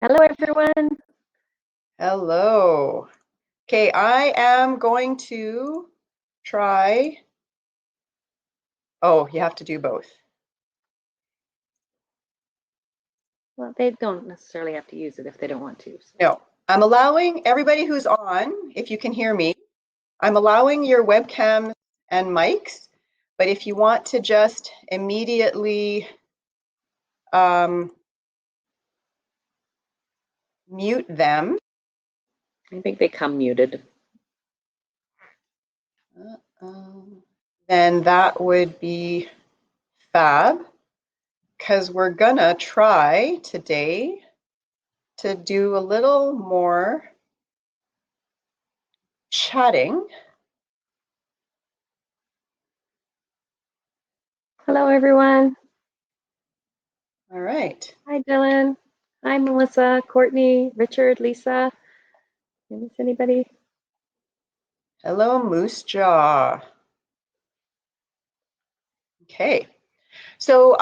Hello, everyone. Hello. Okay, I am going to try. Oh, you have to do both. Well, they don't necessarily have to use it if they don't want to. So. No, I'm allowing everybody who's on, if you can hear me, I'm allowing your webcams and mics, but if you want to just immediately um, mute them, I think they come muted. then that would be fab, because we're gonna try today to do a little more chatting. Hello, everyone. All right. Hi, Dylan. Hi, Melissa, Courtney, Richard, Lisa. Did I miss anybody? Hello, Moose Jaw. Okay. So,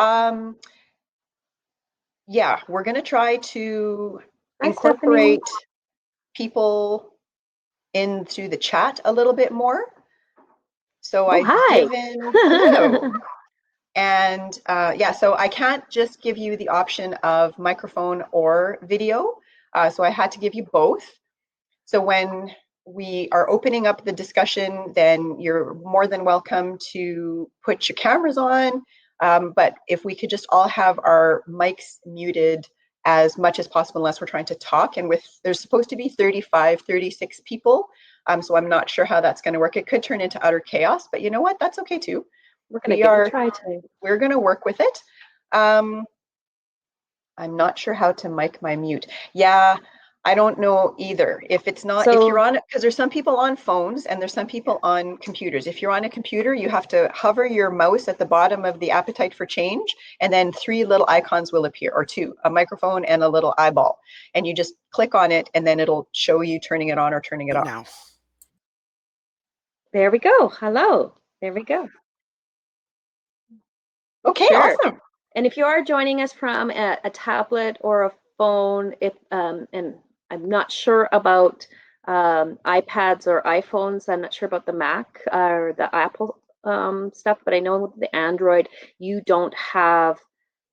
yeah, we're going to try to Hi, Stephanie. incorporate people into the chat a little bit more. So Oh, I've hi. given, hello. And yeah, so I can't just give you the option of microphone or video. So I had to give you both. So when we are opening up the discussion, then you're more than welcome to put your cameras on. But if we could just all have our mics muted as much as possible, unless we're trying to talk. And there's supposed to be 35, 36 people. So I'm not sure how that's going to work. It could turn into utter chaos, but you know what? That's okay too. We're going to We give it a are, try today. we're going to work with it. I'm not sure how to mic my mute. Yeah, I don't know either. If it's not, if you're So, on, because there's some people on phones and there's some people on computers. If you're on a computer, you have to hover your mouse at the bottom of the appetite for change, and then three little icons will appear, or two, a microphone and a little eyeball. And you just click on it, and then it'll show you turning it on or turning it off. Now. there we go. Hello. There we go. Okay, Sure. awesome. And if you are joining us from a tablet or a phone, and I'm not sure about iPads or iPhones, I'm not sure about the Mac or the Apple stuff, but I know with the Android, you don't have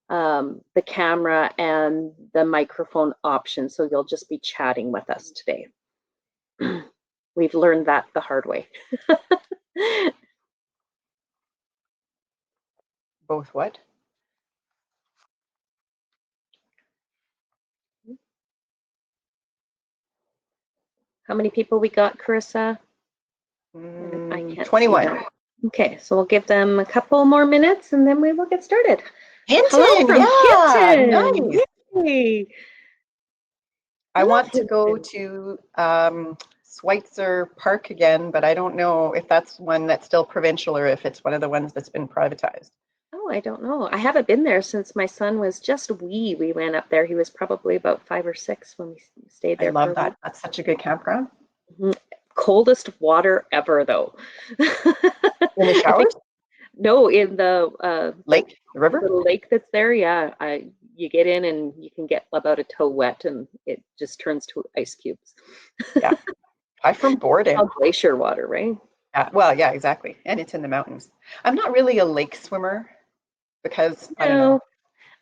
the camera and the microphone option, so you'll just be chatting with us today. We've learned that the hard way. Both what? How many people we got, Carissa? I can't 21. see that. Okay, so we'll give them a couple more minutes and then we will get started. Hello Hinton, from yeah, Hinton. nice. Yay. I Love want to go Hinton. to Schweitzer Park again, but I don't know if that's one that's still provincial or if it's one of the ones that's been privatized. Oh, I don't know. I haven't been there since my son was just wee. We went up there. He was probably about 5 or 6 when we stayed I there for love a week. that. That's such a good campground. Coldest water ever, though. In the I think showers? no, in the Lake? The river? little lake that's there. Yeah, you get in and you can get about a toe wet, and it just turns to ice cubes. Yeah. I'm from Borden. Called glacier water, right? Well, yeah, exactly. And it's in the mountains. I'm not really a lake swimmer because I don't know.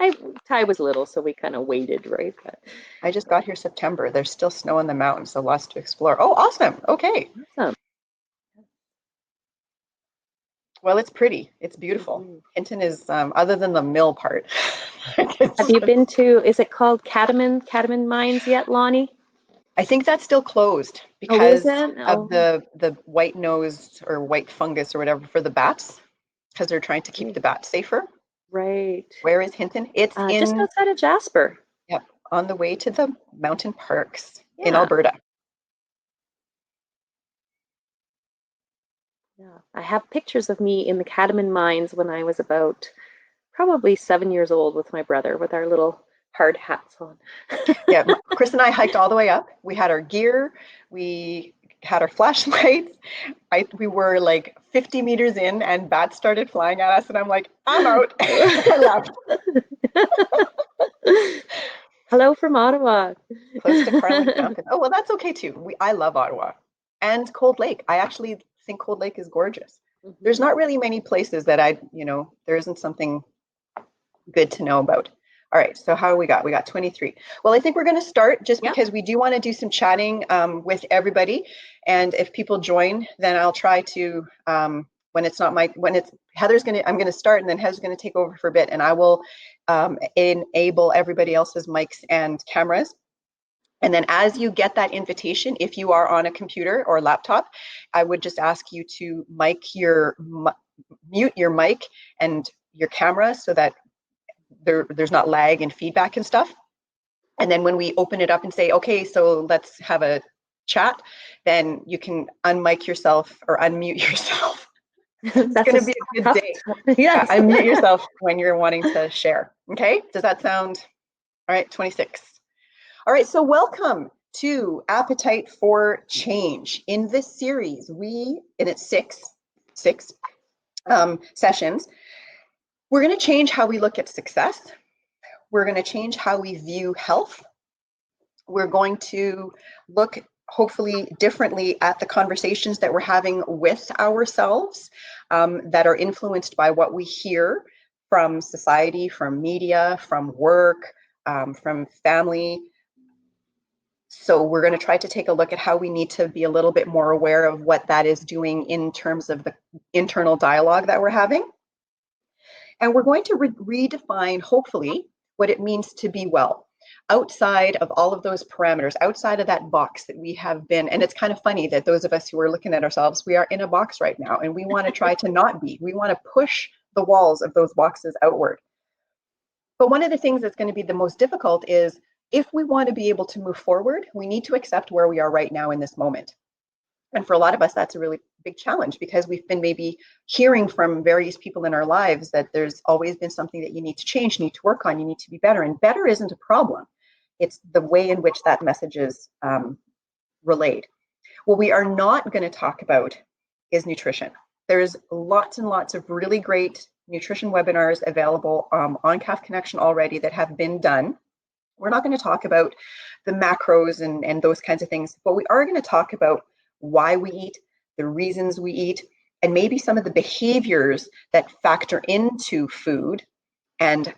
No, Ty was little, so we kind of waited, right? But I just got here September. There's still snow in the mountains, so lots to explore. Oh, awesome. Okay. awesome. Well, it's pretty. It's beautiful. Mhm. Hinton is, other than the mill part. Have you been to? Is it called Catamount Mines yet, Lonnie? I think that's still closed Oh, is because it? of Oh, the white nose or white fungus or whatever for the bats, because they're trying to keep the bats safer. right. Where is Hinton? It's Just in, outside of Jasper. yep, on the way to the mountain parks in Yeah, Alberta. yeah. I have pictures of me in the Catamount Mines when I was about probably 7 years old with my brother with our little hard hats on. Yeah, Chris and I hiked all the way up. We had our gear, we had our flashlights. We were like 50 meters in, and bats started flying at us, and I'm like, I'm out. I left. Hello from Ottawa. Close to Carling Mountain. Oh, well, that's okay too. I love Ottawa and Cold Lake. I actually think Cold Lake is gorgeous. There's Mhm. not really many places that there isn't something good to know about. All right, so how we got? We got 23. Well, I think we're going to start just Yep. because we do want to do some chatting with everybody. And if people join, then I'll try to, when it's Heather's going to, I'm going to start and then Heather's going to take over for a bit and I will enable everybody else's mics and cameras. And then as you get that invitation, if you are on a computer or laptop, I would just ask you to mute your mic and your camera so that there's not lag and feedback and stuff. And then when we open it up and say, okay, so let's have a chat, then you can unmic yourself or unmute yourself. It's That's going to be a good tough. day. Yes. Unmute yourself when you're wanting to share. Okay, does that sound all right? 26. All right, so welcome to Appetite for Change. In this series, and it's six sessions, we're going to change how we look at success. We're going to change how we view health. We're going to look hopefully differently at the conversations that we're having with ourselves that are influenced by what we hear from society, from media, from work, from family. So we're going to try to take a look at how we need to be a little bit more aware of what that is doing in terms of the internal dialogue that we're having. And we're going to redefine, hopefully, what it means to be well outside of all of those parameters, outside of that box that we have been. And it's kind of funny that those of us who are looking at ourselves, we are in a box right now and we want to try to not be. We want to push the walls of those boxes outward. But one of the things that's going to be the most difficult is if we want to be able to move forward, we need to accept where we are right now in this moment. And for a lot of us, that's a really big challenge because we've been maybe hearing from various people in our lives that there's always been something that you need to change, you need to work on, you need to be better. And better isn't a problem. It's the way in which that message is relayed. What we are not going to talk about is nutrition. There's lots and lots of really great nutrition webinars available on Calf Connection already that have been done. We're not going to talk about the macros and those kinds of things, but we are going to talk about why we eat, the reasons we eat, and maybe some of the behaviors that factor into food and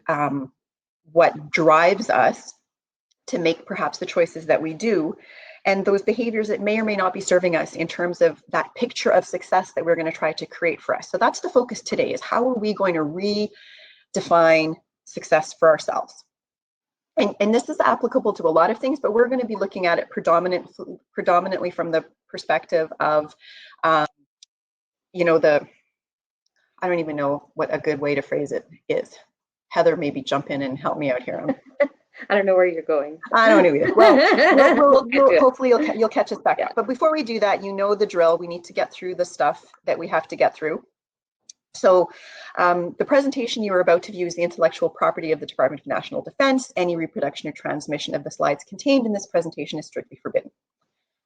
what drives us to make perhaps the choices that we do, and those behaviors that may or may not be serving us in terms of that picture of success that we're going to try to create for us. So that's the focus today, is how are we going to redefine success for ourselves? And this is applicable to a lot of things, but we're going to be looking at it predominantly from the perspective of, I don't even know what a good way to phrase it is. Heather, maybe jump in and help me out here. I don't know where you're going. I don't know either. Well, hopefully you'll catch us back up. But before we do that, you know the drill. We need to get through the stuff that we have to get through. So the presentation you are about to view is the intellectual property of the Department of National Defense. Any reproduction or transmission of the slides contained in this presentation is strictly forbidden.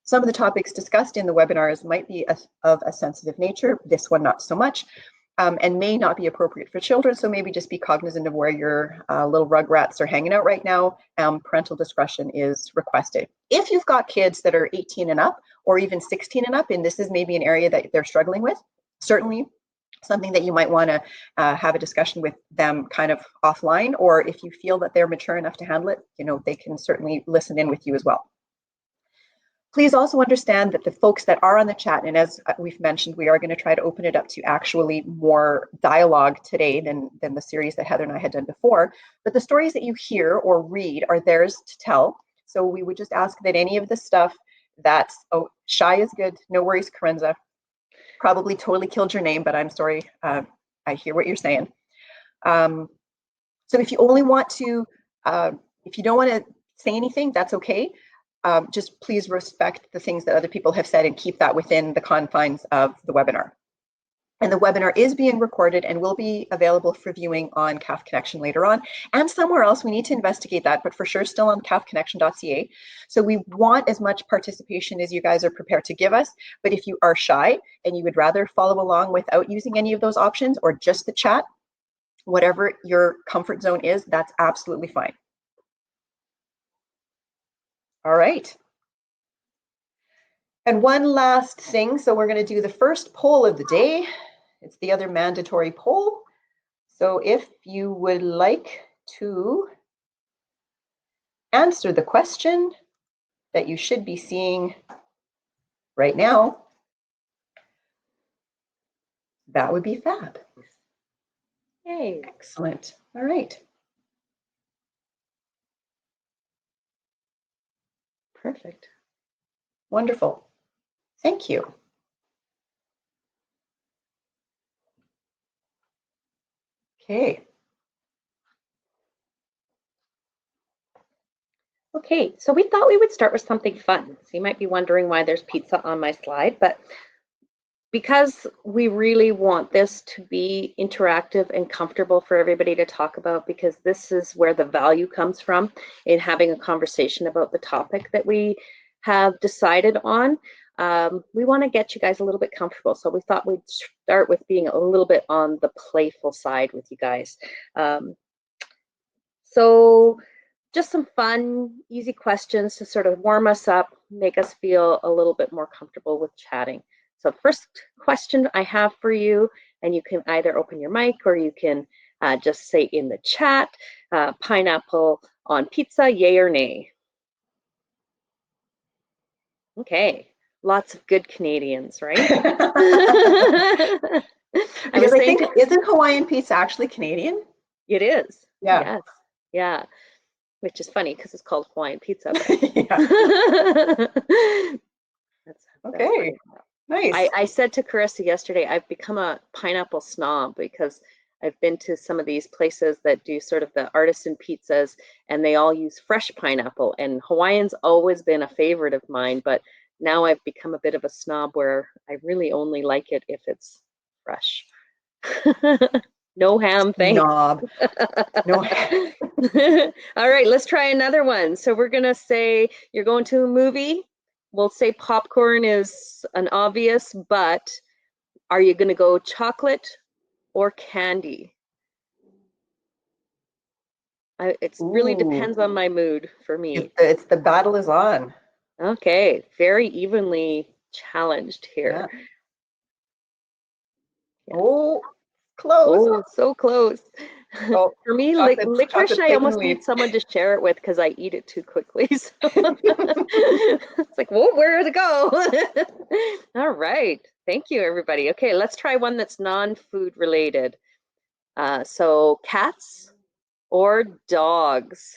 Some of the topics discussed in the webinars might be of a sensitive nature, this one not so much, and may not be appropriate for children, so maybe just be cognizant of where your little rugrats are hanging out right now. Parental discretion is requested. If you've got kids that are 18 and up, or even 16 and up, and this is maybe an area that they're struggling with, certainly something that you might want to have a discussion with them kind of offline, or if you feel that they're mature enough to handle it, they can certainly listen in with you as well. Please also understand that the folks that are on the chat, and as we've mentioned, we are going to try to open it up to actually more dialogue today than the series that Heather and I had done before, but the stories that you hear or read are theirs to tell. So we would just ask that any of the stuff that's, shy is good, no worries, Karenza, probably totally killed your name, but I'm sorry, I hear what you're saying. So if you only want to, if you don't want to say anything, that's okay. Just please respect the things that other people have said and keep that within the confines of the webinar. And the webinar is being recorded and will be available for viewing on Calf Connection later on, and somewhere else. We need to investigate that, but for sure still on calfconnection.ca. So we want as much participation as you guys are prepared to give us, but if you are shy and you would rather follow along without using any of those options or just the chat, whatever your comfort zone is, that's absolutely fine. All right. And one last thing. So we're going to do the first poll of the day. It's the other mandatory poll. So if you would like to answer the question that you should be seeing right now, that would be fab. Yay. Excellent. All right. Perfect. Wonderful. Thank you. Okay. Okay, so we thought we would start with something fun. So you might be wondering why there's pizza on my slide, but because we really want this to be interactive and comfortable for everybody to talk about, because this is where the value comes from in having a conversation about the topic that we have decided on. We want to get you guys a little bit comfortable. So we thought we'd start with being a little bit on the playful side with you guys. So just some fun, easy questions to sort of warm us up, make us feel a little bit more comfortable with chatting. So first question I have for you, and you can either open your mic or you can just say in the chat, pineapple on pizza, yay or nay? Okay, lots of good Canadians, right? Because I think, isn't Hawaiian pizza actually Canadian? It is. Yeah. Yes. Yeah. Which is funny because it's called Hawaiian pizza. Yeah. That's okay. Nice. I said to Carissa yesterday, I've become a pineapple snob because I've been to some of these places that do sort of the artisan pizzas and they all use fresh pineapple. And Hawaiian's always been a favorite of mine, but now I've become a bit of a snob where I really only like it if it's fresh. No ham, thanks. Snob. No ham. All right, let's try another one. So we're gonna say you're going to a movie. We'll say popcorn is an obvious, but are you gonna go chocolate or candy? It really depends on my mood for me. It's the battle is on. Okay, very evenly challenged here. Yeah. Yeah. Oh, close. Oh, so close. Oh, for me, licorice, I almost need someone to share it with because I eat it too quickly. So it's like, whoa, where did it go? All right. Thank you, everybody. Okay, let's try one that's non-food related. So cats or dogs?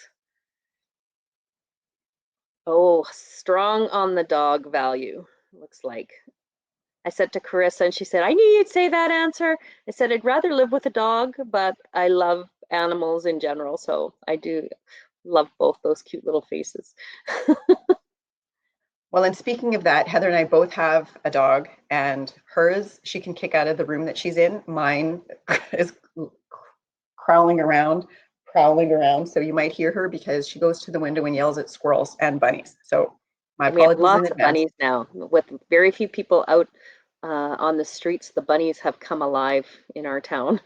Oh, strong on the dog value, looks like. I said to Carissa, and she said, I knew you'd say that answer. I said, I'd rather live with a dog, but I love animals in general. So I do love both those cute little faces. Well, and speaking of that, Heather and I both have a dog, and hers, she can kick out of the room that she's in. Mine is prowling around. So you might hear her because she goes to the window and yells at squirrels and bunnies. So my apologies in advance. We have lots of bunnies now. With very few people out on the streets, the bunnies have come alive in our town.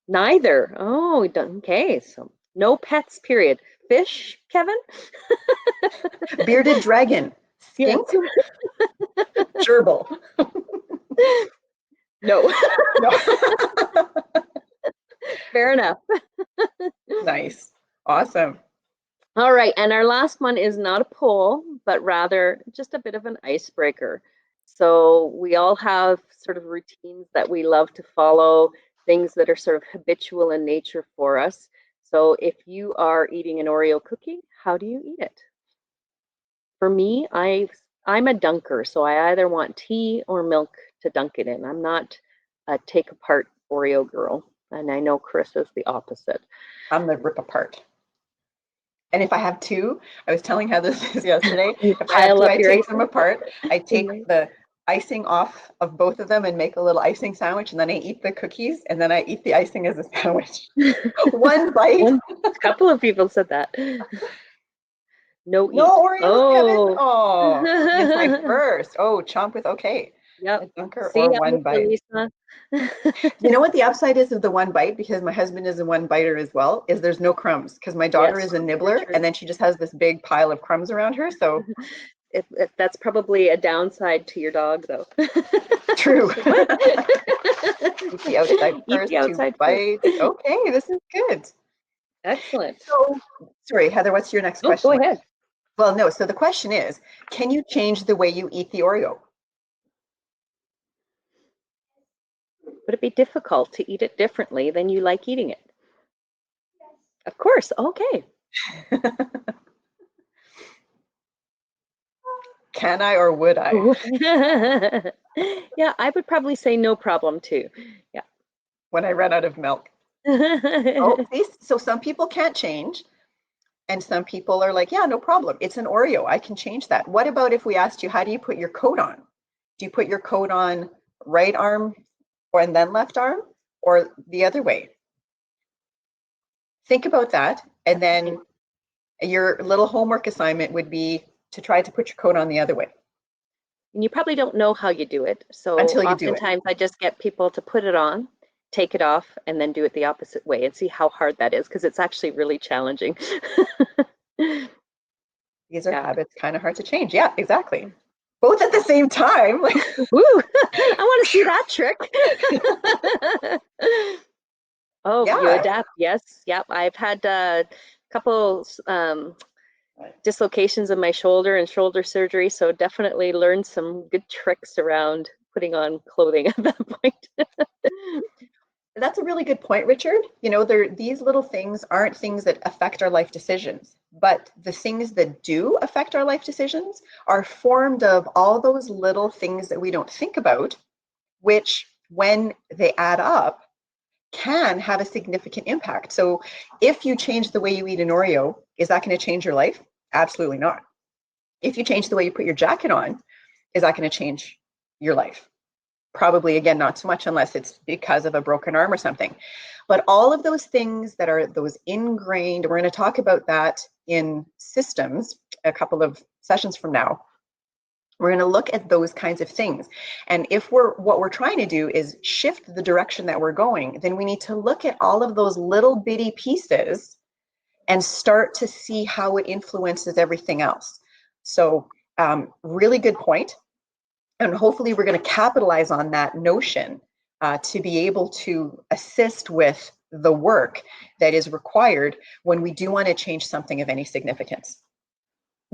Neither. Oh, okay. So no pets, period. Fish, Kevin? Bearded dragon. Skink? Gerbil. No. No. Fair enough. Nice. Awesome. All right. And our last one is not a poll, but rather just a bit of an icebreaker. So we all have sort of routines that we love to follow, things that are sort of habitual in nature for us. So if you are eating an Oreo cookie, how do you eat it? For me, I'm a dunker, so I either want tea or milk to dunk it in. I'm not a take apart Oreo girl, and I know Chris is the opposite. I'm the rip apart. And if I have two, I was telling Heather this yesterday, if I have two, I take them apart. I take the icing off of both of them and make a little icing sandwich, and then I eat the cookies, and then I eat the icing as a sandwich. One bite. A couple of people said that. No Oreos, Kevin. Oh, it's my first. Oh, chomp with okay. Yep. A dunker See, or I'm one with you, bite. Lisa. You know what the upside is of the one bite, because my husband is a one biter as well, is there's no crumbs, because my daughter Yes, is a very nibbler true. and then she just has this big pile of crumbs around her. So That's probably a downside to your dog, though. true. Like, what? Eat the outside Eat first, the two outside first. bites. Okay, this is good. Excellent. So, sorry, Heather, what's your next Oh, go question? ahead. Well, no, so the question is, can you change the way you eat the Oreo? Would it be difficult to eat it differently than you like eating it? Of course. Okay. Can I or would I? Yeah, I would probably say no problem too. Yeah. When I run out of milk. Oh, see, so some people can't change, and some people are like, yeah, no problem. It's an Oreo. I can change that. What about if we asked you, how do you put your coat on? Do you put your coat on right arm or and then left arm, or the other way? Think about that. And then your little homework assignment would be to try to put your coat on the other way And you probably don't know how you do it. So until you do it. oftentimes I just get people to put it on, take it off, and then do it the opposite way and see how hard that is, because it's actually really challenging. These are Yeah. habits kind of hard to change. Yeah, exactly. Both at the same time. Woo! I want to see that trick. Oh, you Yeah. adapt. Yes. Yep. I've had a couple dislocations in my shoulder and shoulder surgery, so definitely learned some good tricks around putting on clothing at that point. That's a really good point, Richard. You know, these little things aren't things that affect our life decisions, but the things that do affect our life decisions are formed of all those little things that we don't think about, which when they add up, can have a significant impact. So if you change the way you eat an Oreo, is that going to change your life? Absolutely not. If you change the way you put your jacket on, is that going to change your life? Probably, again, not so much unless it's because of a broken arm or something. But all of those things that are those ingrained, we're going to talk about that in systems a couple of sessions from now. We're going to look at those kinds of things. And if what we're trying to do is shift the direction that we're going, then we need to look at all of those little bitty pieces and start to see how it influences everything else. So really good point. And hopefully we're going to capitalize on that notion to be able to assist with the work that is required when we do want to change something of any significance.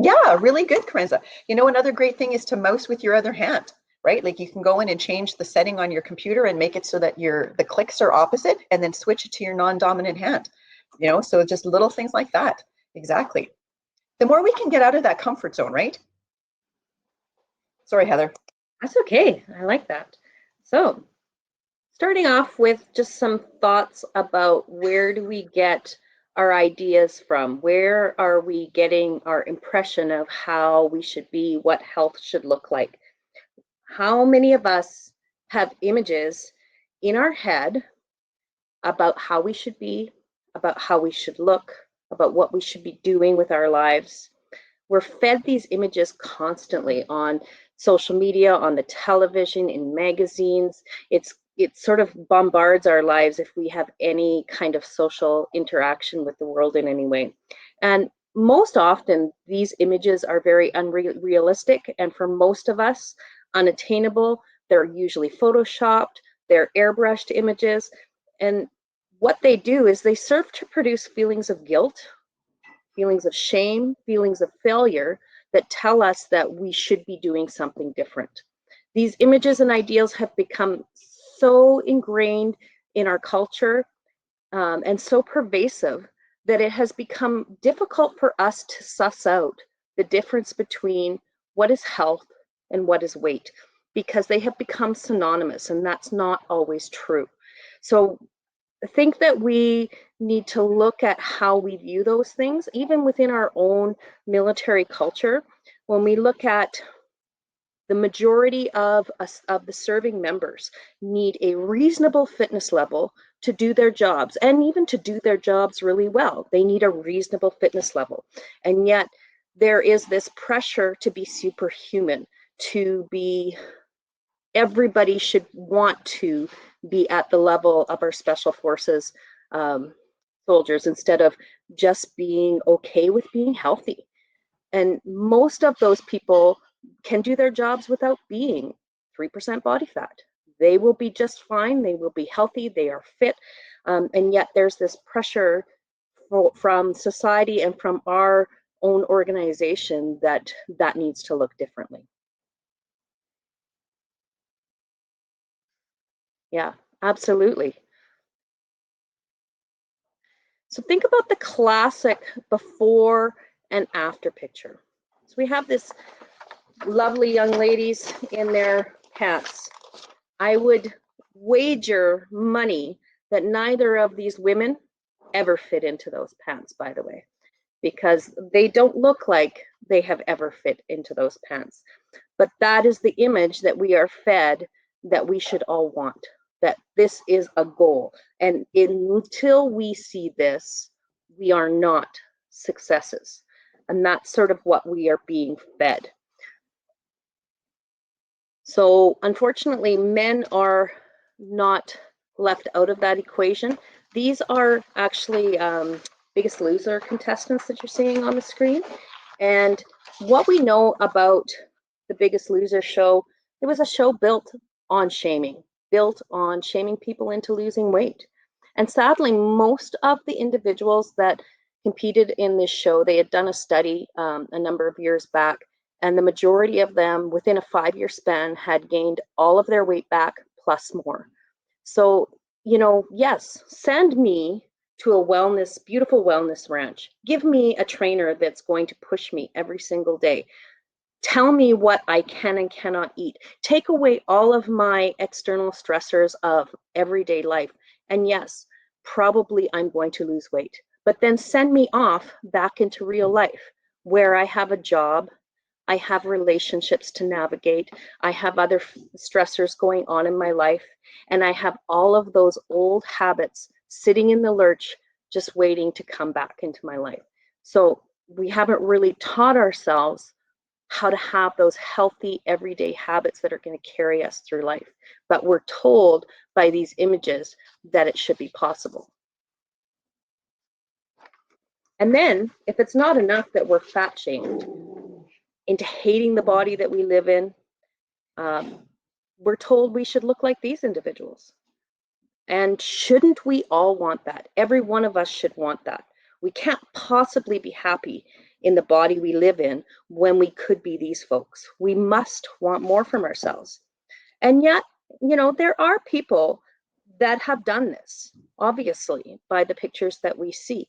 Yeah, really good, Karenza. You know, another great thing is to mouse with your other hand, right? Like you can go in and change the setting on your computer and make it so that the clicks are opposite, and then switch it to your non-dominant hand. You know, so just little things like that. Exactly. The more we can get out of that comfort zone, right? Sorry, Heather. That's okay. I like that. So, starting off with just some thoughts about where do we get our ideas from? Where are we getting our impression of how we should be, what health should look like? How many of us have images in our head about how we should be, about how we should look, about what we should be doing with our lives? We're fed these images constantly on social media, on the television, in magazines. It sort of bombards our lives if we have any kind of social interaction with the world in any way. And most often, these images are very unrealistic, and for most of us, unattainable. They're usually photoshopped, they're airbrushed images. And what they do is they serve to produce feelings of guilt, feelings of shame, feelings of failure that tell us that we should be doing something different. These images and ideals have become so ingrained in our culture and so pervasive that it has become difficult for us to suss out the difference between what is health and what is weight, because they have become synonymous, and that's not always true. So I think that we need to look at how we view those things, even within our own military culture. When we look at the majority of us, of the serving members, need a reasonable fitness level to do their jobs, and even to do their jobs really well. They need a reasonable fitness level. And yet there is this pressure to be superhuman, to be everybody should want to be at the level of our special forces soldiers instead of just being okay with being healthy. And most of those people can do their jobs without being 3% body fat. They will be just fine. They will be healthy. They are fit. And yet there's this pressure from society and from our own organization that needs to look differently. Yeah, absolutely. So think about the classic before and after picture. So we have this lovely young ladies in their pants. I would wager money that neither of these women ever fit into those pants, by the way, because they don't look like they have ever fit into those pants. But that is the image that we are fed, that we should all want, that this is a goal. And until we see this, we are not successes. And that's sort of what we are being fed. So unfortunately, men are not left out of that equation. These are actually Biggest Loser contestants that you're seeing on the screen. And what we know about the Biggest Loser show, it was a show built on shaming people into losing weight. And sadly, most of the individuals that competed in this show, they had done a study a number of years back, and the majority of them within a 5-year span had gained all of their weight back plus more. So, you know, yes, send me to a beautiful wellness ranch. Give me a trainer that's going to push me every single day. Tell me what I can and cannot eat. Take away all of my external stressors of everyday life. And yes, probably I'm going to lose weight. But then send me off back into real life where I have a job, I have relationships to navigate, I have other stressors going on in my life, and I have all of those old habits sitting in the lurch just waiting to come back into my life. So we haven't really taught ourselves how to have those healthy everyday habits that are going to carry us through life. But we're told by these images that it should be possible. And then, if it's not enough that we're fat shamed into hating the body that we live in, we're told we should look like these individuals. And shouldn't we all want that? Every one of us should want that. We can't possibly be happy in the body we live in when we could be these folks. We must want more from ourselves. And yet, you know, there are people that have done this, obviously, by the pictures that we see.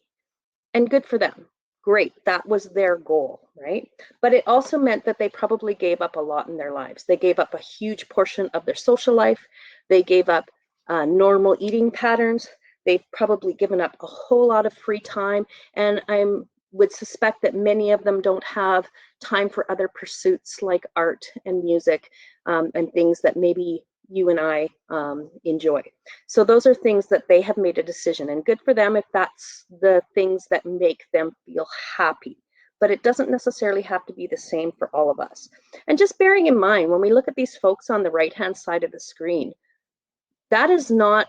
And good for them. Great, that was their goal, right? But it also meant that they probably gave up a lot in their lives. They gave up a huge portion of their social life. They gave up normal eating patterns. They've probably given up a whole lot of free time. And I would suspect that many of them don't have time for other pursuits like art and music and things that maybe you and I enjoy. So those are things that they have made a decision, and good for them if that's the things that make them feel happy. But it doesn't necessarily have to be the same for all of us. And just bearing in mind, when we look at these folks on the right-hand side of the screen, that is not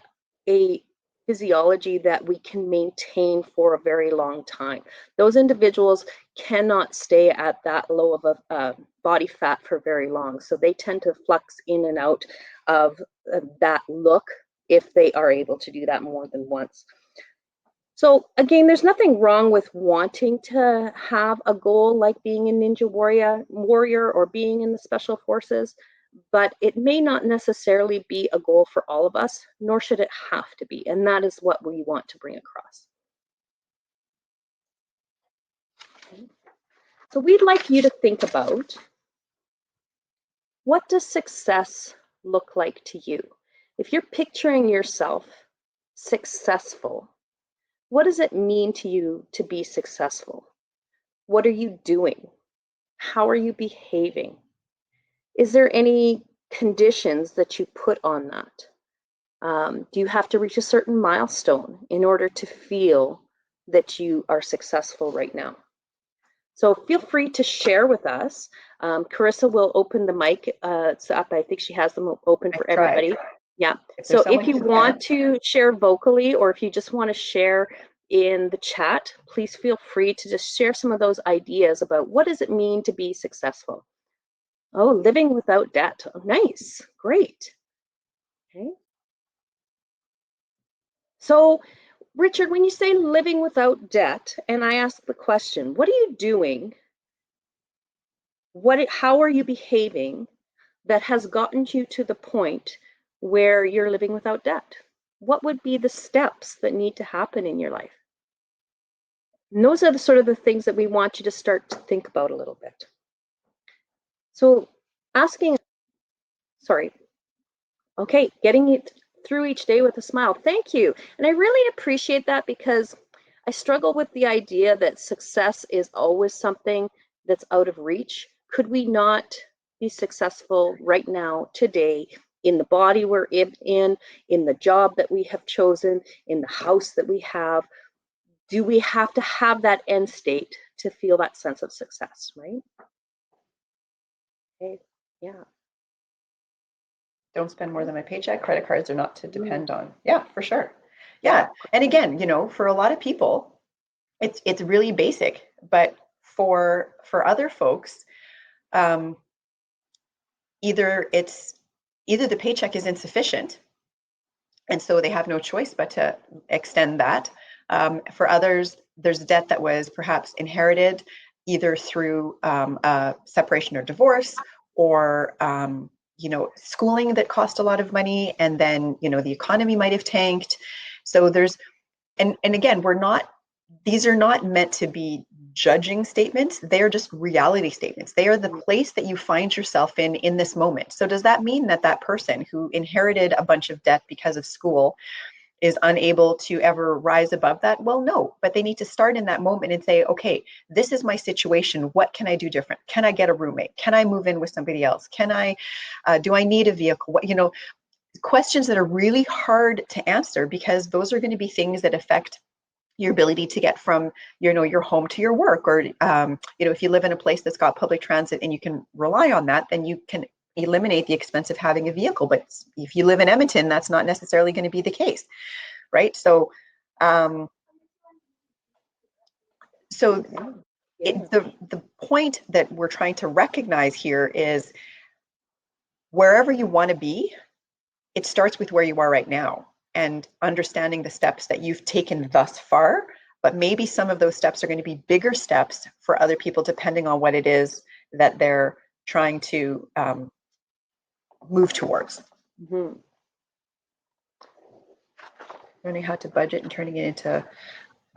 a physiology that we can maintain for a very long time. Those individuals cannot stay at that low of a body fat for very long. So they tend to flux in and out of that look if they are able to do that more than once. So again, there's nothing wrong with wanting to have a goal like being a ninja warrior or being in the special forces, but it may not necessarily be a goal for all of us, nor should it have to be. And that is what we want to bring across. So we'd like you to think about, what does success look like to you? If you're picturing yourself successful, what does it mean to you to be successful? What are you doing? How are you behaving? Is there any conditions that you put on that? Do you have to reach a certain milestone in order to feel that you are successful right now? So feel free to share with us. Carissa will open the mic up. I think she has them open for everybody. Yeah. So if you want to share vocally, or if you just want to share in the chat, please feel free to just share some of those ideas about what does it mean to be successful. Oh, living without debt. Oh, nice. Great. Okay. So, Richard, when you say living without debt, and I ask the question, what are you doing? How are you behaving that has gotten you to the point where you're living without debt? What would be the steps that need to happen in your life? And those are the sort of the things that we want you to start to think about a little bit. So getting it through each day with a smile. Thank you. And I really appreciate that, because I struggle with the idea that success is always something that's out of reach. Could we not be successful right now, today, in the body we're in the job that we have chosen, in the house that we have? Do we have to have that end state to feel that sense of success, right? Okay, yeah. Don't spend more than my paycheck. Credit cards are not to depend on. Yeah, for sure. Yeah. And again, you know, for a lot of people, it's really basic, but for other folks, either the paycheck is insufficient, and so they have no choice but to extend that. For others, there's debt that was perhaps inherited either through a separation or divorce, or you know, schooling that cost a lot of money, and then, you know, the economy might have tanked. So there's, and again, these are not meant to be judging statements. They are just reality statements. They are the place that you find yourself in this moment. So does that mean that that person who inherited a bunch of debt because of school is unable to ever rise above that? Well, no, but they need to start in that moment and say, okay, this is my situation. What can I do different? Can I get a roommate? Can I move in with somebody else? Do I need a vehicle? You know, questions that are really hard to answer, because those are going to be things that affect your ability to get from, you know, your home to your work, or you know, if you live in a place that's got public transit and you can rely on that, then you can eliminate the expense of having a vehicle. But if you live in Edmonton, that's not necessarily going to be the case, right? So the point that we're trying to recognize here is, wherever you want to be, it starts with where you are right now, and understanding the steps that you've taken thus far. But maybe some of those steps are going to be bigger steps for other people, depending on what it is that they're trying to move towards. Mm-hmm. Learning how to budget and turning it into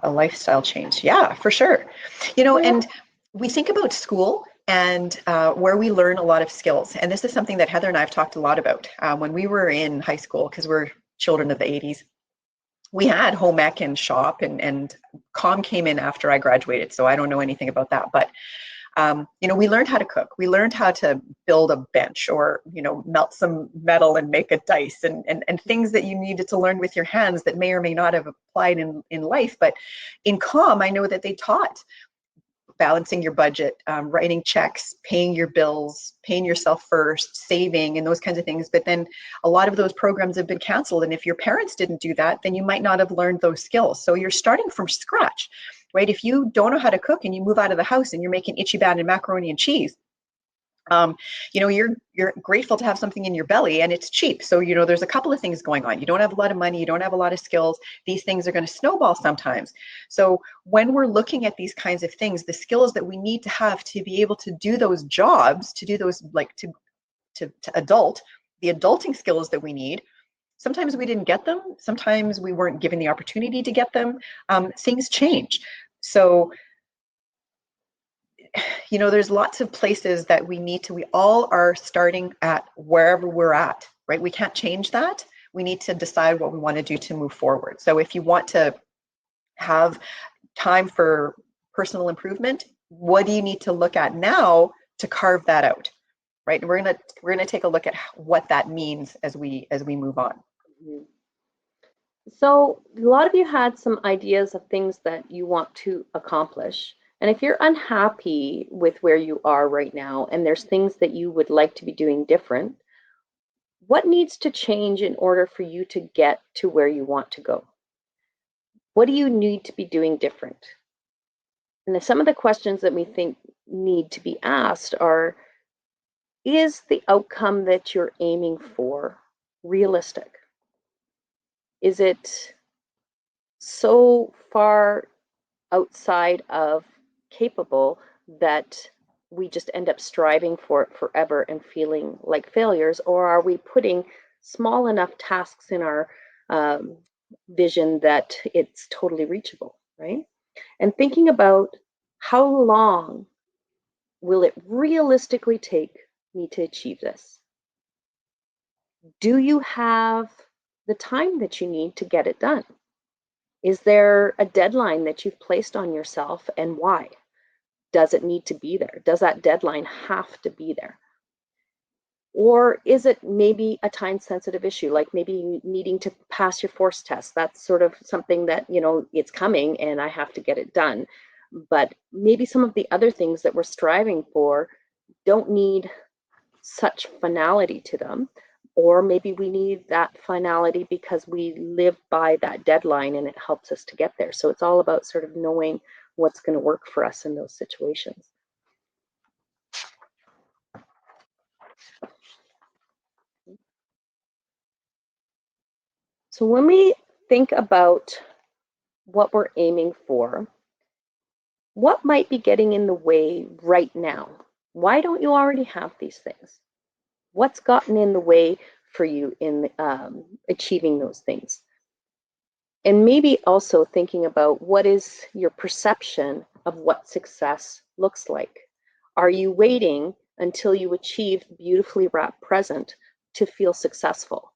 a lifestyle change. Yeah, for sure. You know, and we think about school and where we learn a lot of skills. And this is something that Heather and I have talked a lot about. When we were in high school, because we're children of the 80s, we had home ec and shop, and comm came in after I graduated, so I don't know anything about that. But you know, we learned how to cook. We learned how to build a bench, or, you know, melt some metal and make a dice, and things that you needed to learn with your hands that may or may not have applied in life. But in comm, I know that they taught balancing your budget, writing checks, paying your bills, paying yourself first, saving, and those kinds of things. But then a lot of those programs have been canceled. And if your parents didn't do that, then you might not have learned those skills. So you're starting from scratch, right? If you don't know how to cook and you move out of the house and you're making Ichiban and macaroni and cheese, you know, you're grateful to have something in your belly, and it's cheap. So, you know, there's a couple of things going on. You don't have a lot of money, you don't have a lot of skills. These things are going to snowball sometimes. So when we're looking at these kinds of things, the skills that we need to have to be able to do those jobs, to do those, like to adult, the adulting skills that we need, sometimes we didn't get them. Sometimes we weren't given the opportunity to get them. Things change. So, you know, there's lots of places that we all are starting at wherever we're at, right? We can't change that. We need to decide what we want to do to move forward. So if you want to have time for personal improvement, what do you need to look at now to carve that out, right? And we're gonna take a look at what that means as we move on. So a lot of you had some ideas of things that you want to accomplish. And if you're unhappy with where you are right now and there's things that you would like to be doing different, what needs to change in order for you to get to where you want to go? What do you need to be doing different? And some of the questions that we think need to be asked are, is the outcome that you're aiming for realistic? Is it so far outside of capable that we just end up striving for it forever and feeling like failures? Or are we putting small enough tasks in our um, vision that it's totally reachable, right? And thinking about how long will it realistically take me to achieve this? Do you have the time that you need to get it done? Is there a deadline that you've placed on yourself, and why? Does it need to be there? Does that deadline have to be there? Or is it maybe a time sensitive issue, like maybe needing to pass your force test? That's sort of something that, it's coming and I have to get it done. But maybe some of the other things that we're striving for don't need such finality to them. Or maybe we need that finality because we live by that deadline and it helps us to get there. So it's all about sort of knowing what's going to work for us in those situations. So when we think about what we're aiming for, what might be getting in the way right now? Why don't you already have these things? What's gotten in the way for you in achieving those things? And maybe also thinking about what is your perception of what success looks like. Are you waiting until you achieve the beautifully wrapped present to feel successful?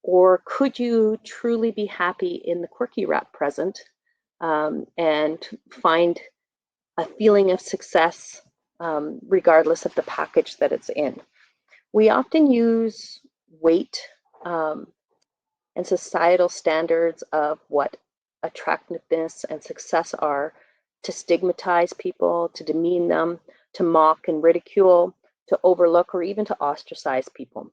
Or could you truly be happy in the quirky wrap present and find a feeling of success regardless of the package that it's in? We often use weight and societal standards of what attractiveness and success are to stigmatize people, to demean them, to mock and ridicule, to overlook, or even to ostracize people.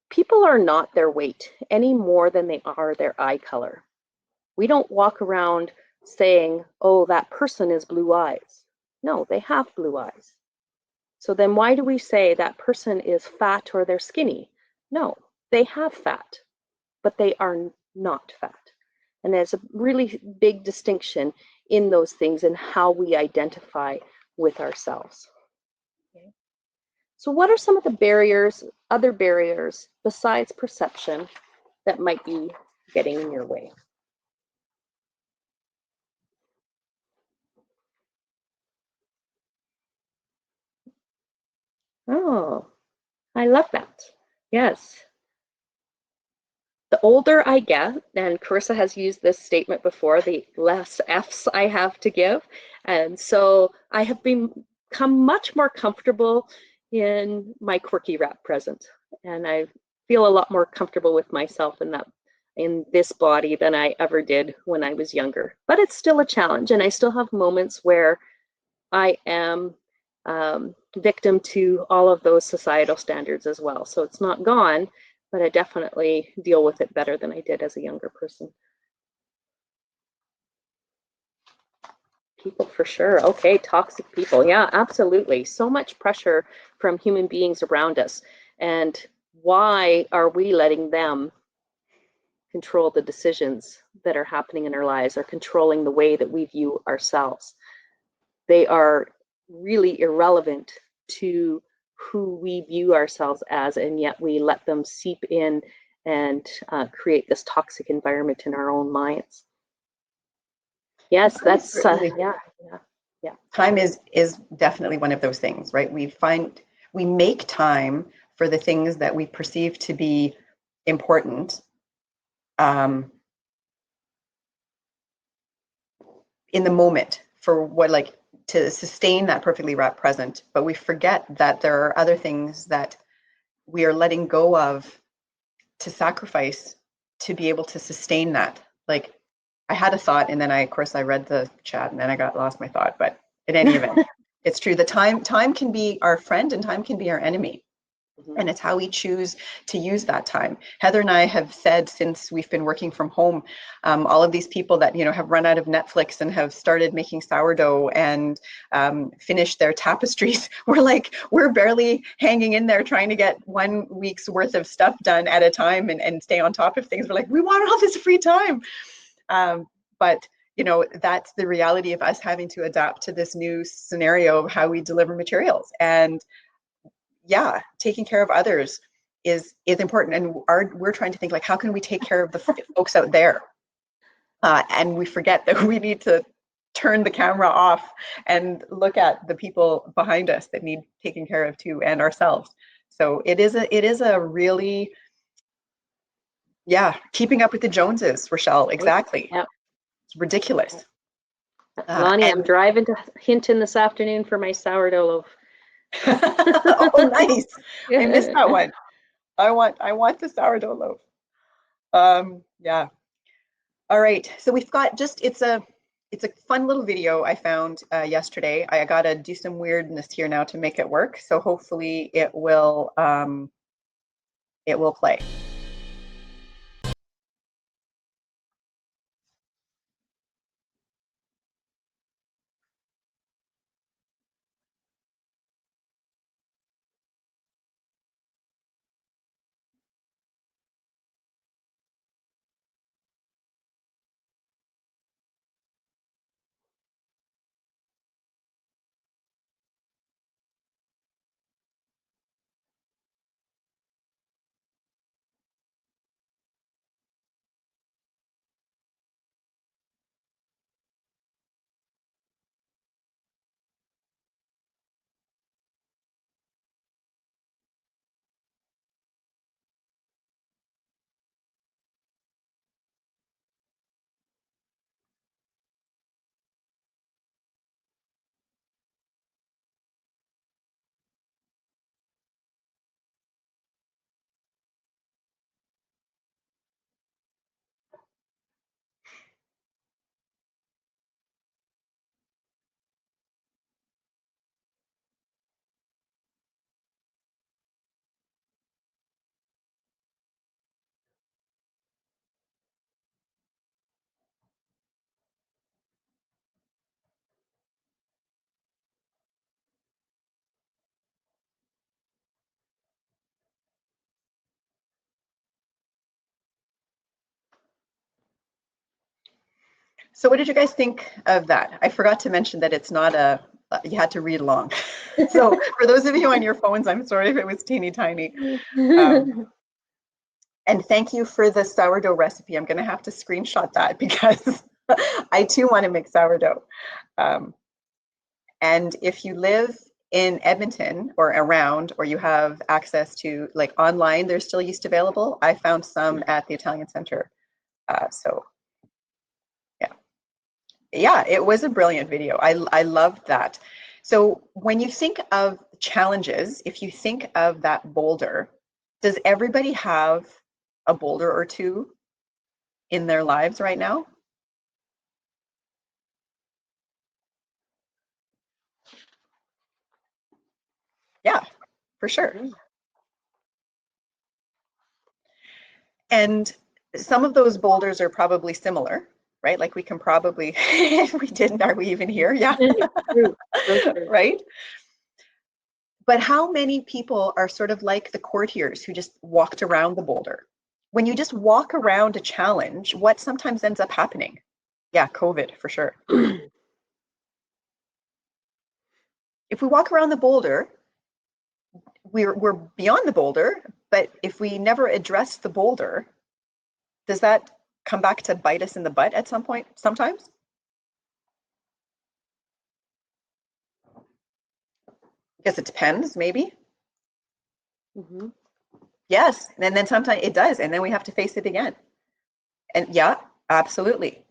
People are not their weight any more than they are their eye color. We don't walk around saying, oh, that person is blue eyes. No, they have blue eyes. So then why do we say that person is fat or they're skinny? No, they have fat, but they are not fat. And there's a really big distinction in those things and how we identify with ourselves. Okay. So what are some of the barriers, other barriers besides perception that might be getting in your way? Oh, I love that. Yes. The older I get, and Carissa has used this statement before, the less F's I have to give. And so I have become much more comfortable in my quirky wrap present. And I feel a lot more comfortable with myself in this body than I ever did when I was younger. But it's still a challenge, and I still have moments where I am victim to all of those societal standards as well. So it's not gone, but I definitely deal with it better than I did as a younger person. People for sure. Okay, toxic people. Yeah, absolutely. So much pressure from human beings around us. And why are we letting them control the decisions that are happening in our lives or controlling the way that we view ourselves? They are really irrelevant to who we view ourselves as, and yet we let them seep in and create this toxic environment in our own minds. Yes, that's yeah, yeah, yeah. Time is definitely one of those things, right? We make time for the things that we perceive to be important in the moment for what, like, to sustain that perfectly wrapped present, but we forget that there are other things that we are letting go of to sacrifice to be able to sustain that. Like, I had a thought, and then of course, I read the chat, and then I lost my thought. But in any event, it's true. Time can be our friend, and time can be our enemy. And it's how we choose to use that time. Heather and I have said since we've been working from home, all of these people that have run out of Netflix and have started making sourdough and finished their tapestries, we're barely hanging in there trying to get 1 week's worth of stuff done at a time and stay on top of things. We're like, we want all this free time. But that's the reality of us having to adapt to this new scenario of how we deliver materials. And yeah, taking care of others is important. And we're trying to think, like, how can we take care of the folks out there? And we forget that we need to turn the camera off and look at the people behind us that need taken care of too, and ourselves. So it is a really, yeah, keeping up with the Joneses, Rochelle, exactly. Yep. It's ridiculous. Lonnie, I'm driving to Hinton this afternoon for my sourdough loaf. Oh, nice. I missed that one. I want the sourdough loaf. Yeah. All right. So we've got it's a fun little video I found yesterday. I got to do some weirdness here now to make it work. So hopefully it will play. So what did you guys think of that? I forgot to mention that it's not you had to read along. So for those of you on your phones, I'm sorry if it was teeny tiny. And thank you for the sourdough recipe. I'm going to have to screenshot that because I too want to make sourdough. And if you live in Edmonton or around, or you have access to online, there's still yeast available. I found some at the Italian Center. So yeah, it was a brilliant video. I loved that. So when you think of challenges, if you think of that boulder, does everybody have a boulder or two in their lives right now? Yeah, for sure. And some of those boulders are probably similar, right? Like we can probably, if we didn't, are we even here? Yeah. True. Right? But how many people are sort of like the courtiers who just walked around the boulder? When you just walk around a challenge, what sometimes ends up happening? Yeah, COVID for sure. If we walk around the boulder, we're beyond the boulder, but if we never address the boulder, does that come back to bite us in the butt at some point sometimes? I guess it depends, maybe. Mm-hmm. Yes, and then sometimes it does, and then we have to face it again. And yeah, absolutely.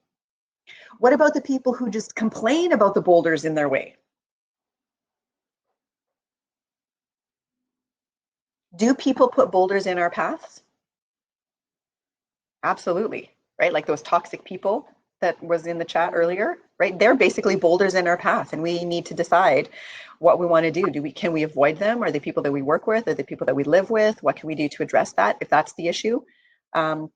What about the people who just complain about the boulders in their way? Do people put boulders in our paths? Absolutely, right? Like those toxic people that was in the chat earlier, right? They're basically boulders in our path, and we need to decide what we want to do. Can we avoid them? Are they people that we work with? Are they people that we live with? What can we do to address that if that's the issue? And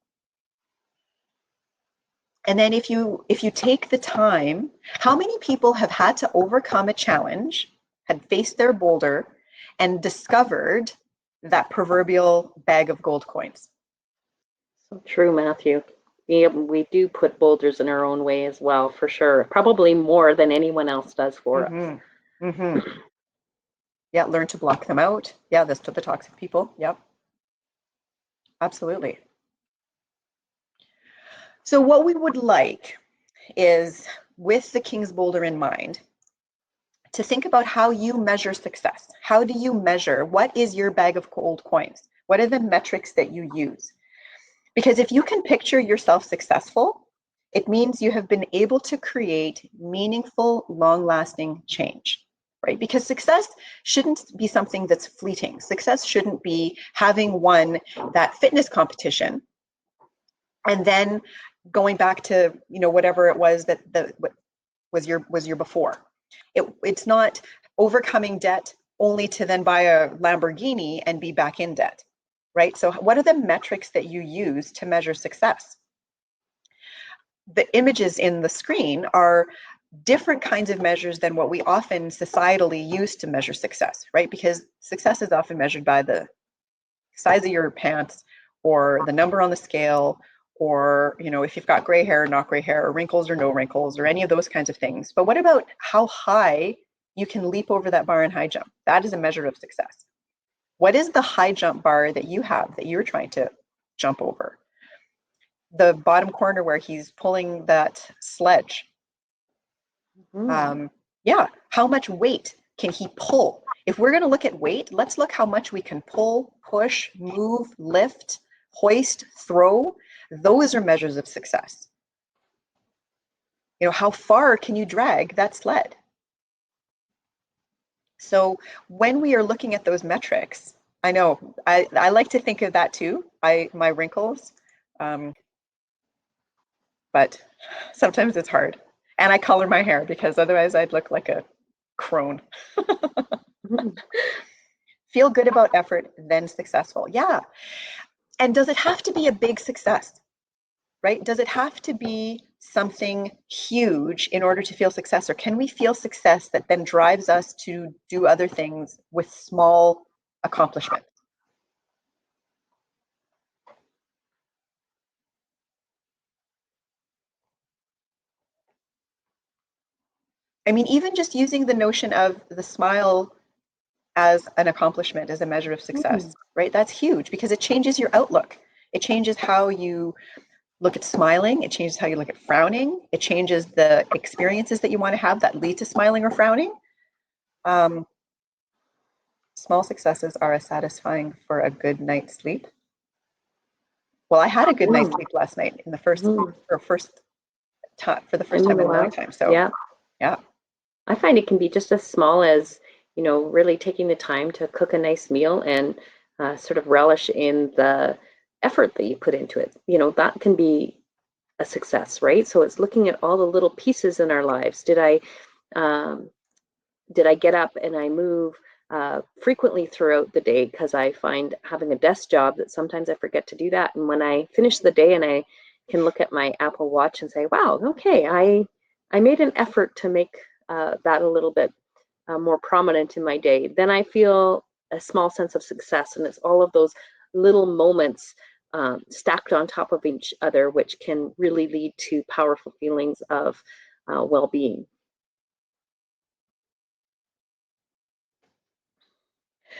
then if you take the time, how many people have had to overcome a challenge, had faced their boulder, and discovered that proverbial bag of gold coins? So true, Matthew. Yeah, we do put boulders in our own way as well, for sure. Probably more than anyone else does for us. Yeah, learn to block them out. Yeah, that's to the toxic people. Yep. Absolutely. So what we would like is, with the King's Boulder in mind, to think about how you measure success. How do you measure? What is your bag of gold coins? What are the metrics that you use? Because if you can picture yourself successful, it means you have been able to create meaningful, long-lasting change, right? Because success shouldn't be something that's fleeting. Success shouldn't be having won that fitness competition and then going back to, you know, whatever it was that was your before. It's not overcoming debt only to then buy a Lamborghini and be back in debt, right? So what are the metrics that you use to measure success? The images in the screen are different kinds of measures than what we often societally use to measure success, right? Because success is often measured by the size of your pants, or the number on the scale, or, you know, if you've got gray hair or not gray hair, or wrinkles or no wrinkles, or any of those kinds of things. But what about how high you can leap over that bar in high jump? That is a measure of success. What is the high jump bar that you have that you're trying to jump over? The bottom corner where he's pulling that sledge. Yeah, how much weight can he pull? If we're going to look at weight, let's look how much we can pull, push, move, lift, hoist, throw. Those are measures of success. You know, how far can you drag that sled? So when we are looking at those metrics, I know I like to think of that too. My wrinkles, but sometimes it's hard. And I color my hair because otherwise I'd look like a crone. Feel good about effort, then successful. Yeah. And does it have to be a big success, right? Does it have to be something huge in order to feel success? Or can we feel success that then drives us to do other things with small accomplishments? I mean, even just using the notion of the smile as an accomplishment, as a measure of success, right? That's huge because it changes your outlook. It changes how you look at smiling. It changes how you look at frowning. It changes the experiences that you want to have that lead to smiling or frowning. Small successes are as satisfying for a good night's sleep. Well, I had a good night's sleep last night in the first time for the first time in a long time. So yeah. I find it can be just as small as, you know, really taking the time to cook a nice meal and sort of relish in the effort that you put into it. You know, that can be a success, right? So it's looking at all the little pieces in our lives. Did I get up and I move frequently throughout the day? Because I find having a desk job that sometimes I forget to do that. And when I finish the day and I can look at my Apple Watch and say, wow, okay, I made an effort to make that a little bit more prominent in my day, then I feel a small sense of success. And it's all of those little moments stacked on top of each other, which can really lead to powerful feelings of well-being.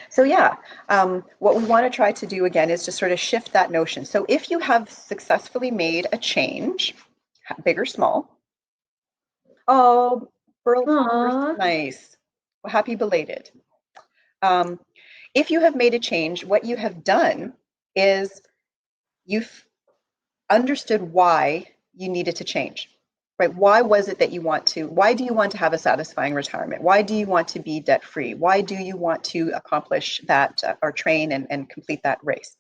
So yeah, what we want to try to do again is to sort of shift that notion. So if you have successfully made a change, big or small. Oh, first, nice. Well, happy belated. If you have made a change, what you have done is you've understood why you needed to change, right? Why was it that why do you want to have a satisfying retirement? Why do you want to be debt free? Why do you want to accomplish that or train and complete that race?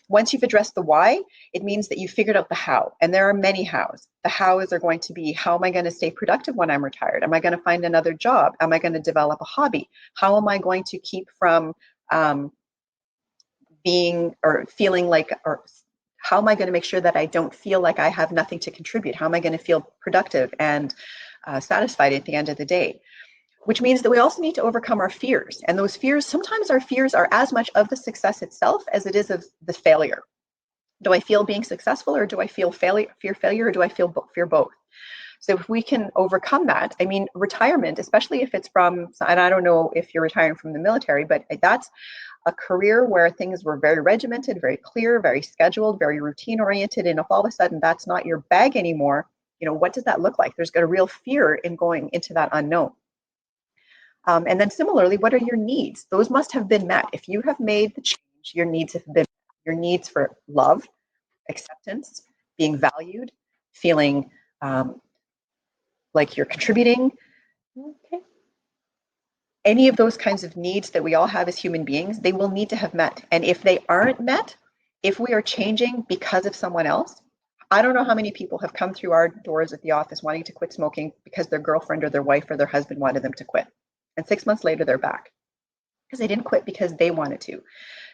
once you've addressed the why, it means that you've figured out the how. And there are many hows. The hows are going to be, how am I going to stay productive when I'm retired? Am I going to find another job? Am I going to develop a hobby? How am I going to keep from being or feeling like, or how am I going to make sure that I don't feel like I have nothing to contribute? How am I going to feel productive and satisfied at the end of the day? Which means that we also need to overcome our fears. And those fears, sometimes our fears are as much of the success itself as it is of the failure. Do I feel being successful, or do I feel fear failure, or do I fear both? So if we can overcome that, I mean, retirement, especially if it's from, and I don't know if you're retiring from the military, but that's a career where things were very regimented, very clear, very scheduled, very routine oriented. And if all of a sudden that's not your bag anymore, what does that look like? There's got a real fear in going into that unknown. And then similarly, what are your needs? Those must have been met. If you have made the change, your needs have been met. Your needs for love, acceptance, being valued, feeling like you're contributing. Okay. Any of those kinds of needs that we all have as human beings, they will need to have met. And if they aren't met, if we are changing because of someone else, I don't know how many people have come through our doors at the office wanting to quit smoking because their girlfriend or their wife or their husband wanted them to quit. And 6 months later, they're back because they didn't quit because they wanted to.